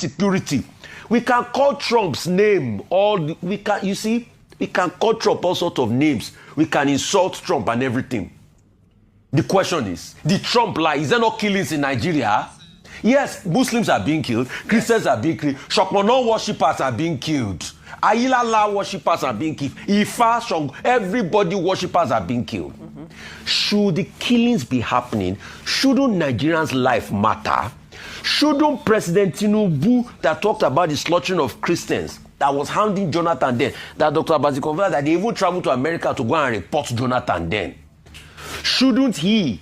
security. We can call Trump's name we can call Trump all sorts of names. We can insult Trump and everything. The question is, the Trump lie, is there no killings in Nigeria? Yes, Muslims are being killed, Christians are being killed, Shokmono worshippers are being killed, Ayilala worshippers are being killed, Ifa, everybody worshippers are being killed. Should the killings be happening? Shouldn't Nigerians' life matter? Shouldn't President Tinubu, that talked about the slaughtering of Christians, that was hounding Jonathan then, that Dr. Abazi confirmed that they even traveled to America to go and report Jonathan then, shouldn't he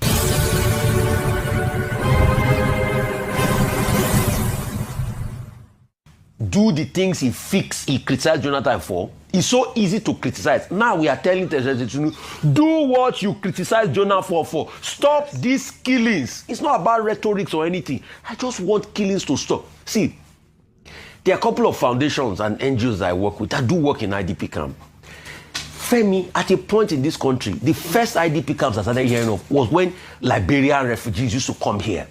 do the things he criticized Jonathan for? It's so easy to criticize. Now we are telling President Tinubu, do what you criticize Jonathan for. Stop these killings. It's not about rhetoric or anything. I just want killings to stop. See, there are a couple of foundations and NGOs I work with that do work in IDP camp. Femi, at a point in this country, the first IDP camps I started hearing of was when Liberian refugees used to come here.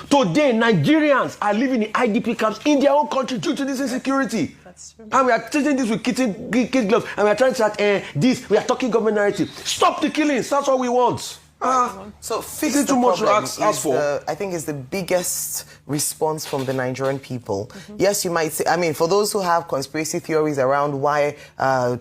Today, Nigerians are living in IDP camps in their own country due to this insecurity. That's true. And we are treating this with kid gloves, and we are trying to say, we are talking government narrative. Stop the killings, that's what we want. So fix too much to ask for. I think is the biggest response from the Nigerian people. Yes, you might say, I mean, for those who have conspiracy theories around why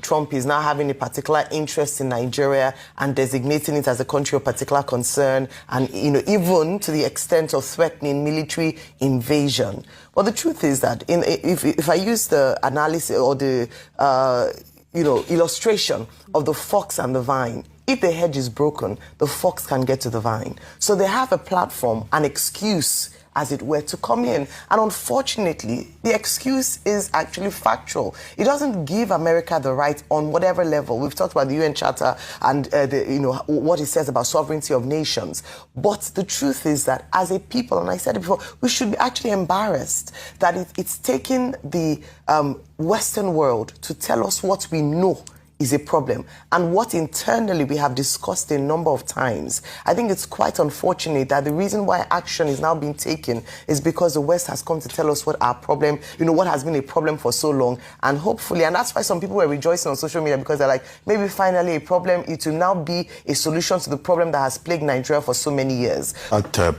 Trump is now having a particular interest in Nigeria and designating it as a country of particular concern, and even to the extent of threatening military invasion. But the truth is that if I use the analysis or the illustration of the fox and the vine, if the hedge is broken, the fox can get to the vine. So they have a platform, an excuse, as it were, to come in. And unfortunately, the excuse is actually factual. It doesn't give America the right on whatever level. We've talked about the UN Charter and what it says about sovereignty of nations. But the truth is that as a people, and I said it before, we should be actually embarrassed that it's taken the Western world to tell us what we know is a problem, and what internally we have discussed a number of times. I think it's quite unfortunate that the reason why action is now being taken is because the West has come to tell us what our problem, what has been a problem for so long, and hopefully, and that's why some people were rejoicing on social media, because they're like, maybe finally a problem, it will now be a solution to the problem that has plagued Nigeria for so many years.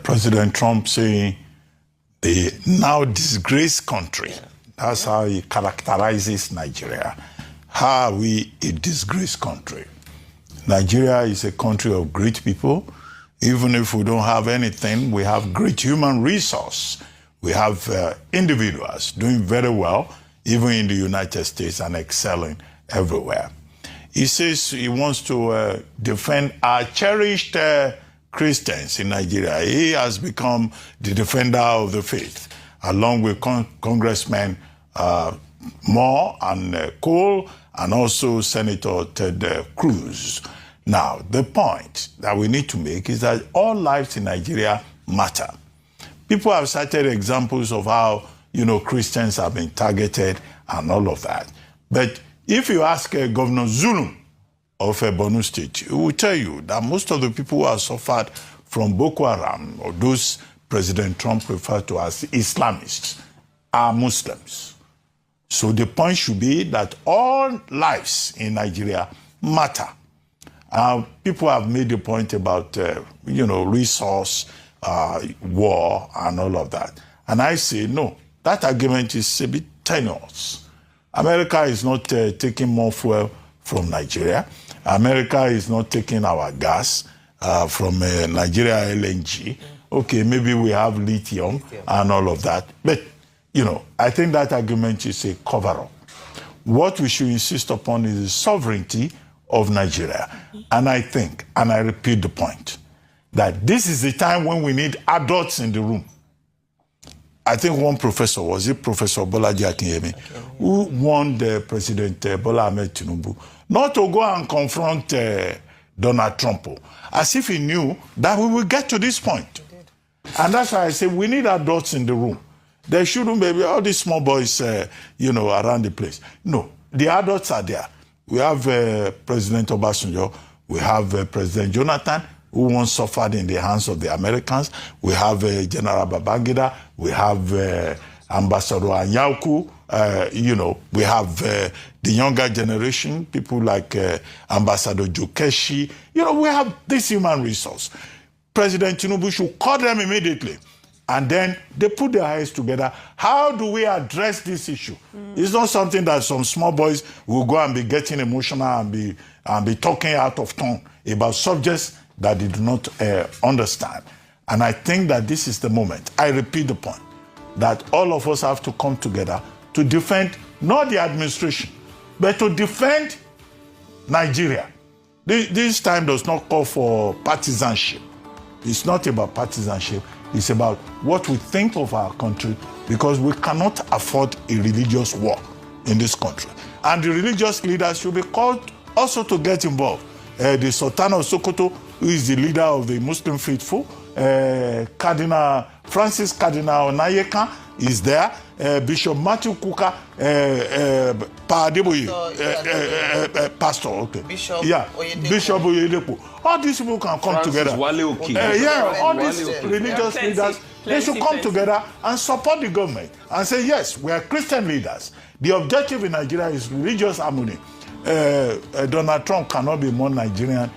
President Trump saying the now disgraced country, that's how he characterizes Nigeria. How are we a disgraced country? Nigeria is a country of great people. Even if we don't have anything, we have great human resource. We have individuals doing very well, even in the United States, and excelling everywhere. He says he wants to defend our cherished Christians in Nigeria. He has become the defender of the faith, along with Congressman Moore and Cole, and also Senator Ted Cruz. Now, the point that we need to make is that all lives in Nigeria matter. People have cited examples of how, Christians have been targeted and all of that. But if you ask Governor Zulum of Borno State, he will tell you that most of the people who have suffered from Boko Haram, or those President Trump referred to as Islamists, are Muslims. So the point should be that all lives in Nigeria matter. People have made the point about, resource, war, and all of that. And I say, no, that argument is a bit tenuous. America is not taking more fuel from Nigeria. America is not taking our gas from Nigeria LNG. Okay, maybe we have lithium and all of that. But I think that argument is a cover-up. What we should insist upon is the sovereignty of Nigeria. And I think, and I repeat the point, that this is the time when we need adults in the room. I think one professor, was it Professor Bolaji Akinyemi, who warned President Bola Ahmed Tinubu not to go and confront Donald Trump, as if he knew that we will get to this point. And that's why I say we need adults in the room. There shouldn't be all these small boys, around the place. No, the adults are there. We have President Obasanjo. We have President Jonathan, who once suffered in the hands of the Americans. We have General Babangida. We have Ambassador Anyauku. We have the younger generation, people like Ambassador Jokeshi. We have this human resource. President Tinubu should call them immediately. And then they put their heads together. How do we address this issue? It's not something that some small boys will go and be getting emotional and be talking out of tone about subjects that they do not understand. And I think that this is the moment. I repeat the point, that all of us have to come together to defend not the administration, but to defend Nigeria. This time does not call for partisanship. It's not about partisanship. It's about what we think of our country, because we cannot afford a religious war in this country. And the religious leaders should be called also to get involved. The Sultan of Sokoto, who is the leader of the Muslim faithful, Cardinal Francis Cardinal Onayeka is there. Bishop Matthew Kuka, Pastor, okay. Bishop Oyedepo. All these people can come together. All these religious leaders, they should come together and support the government and say, yes, we are Christian leaders. The objective in Nigeria is religious harmony. Donald Trump cannot be more Nigerian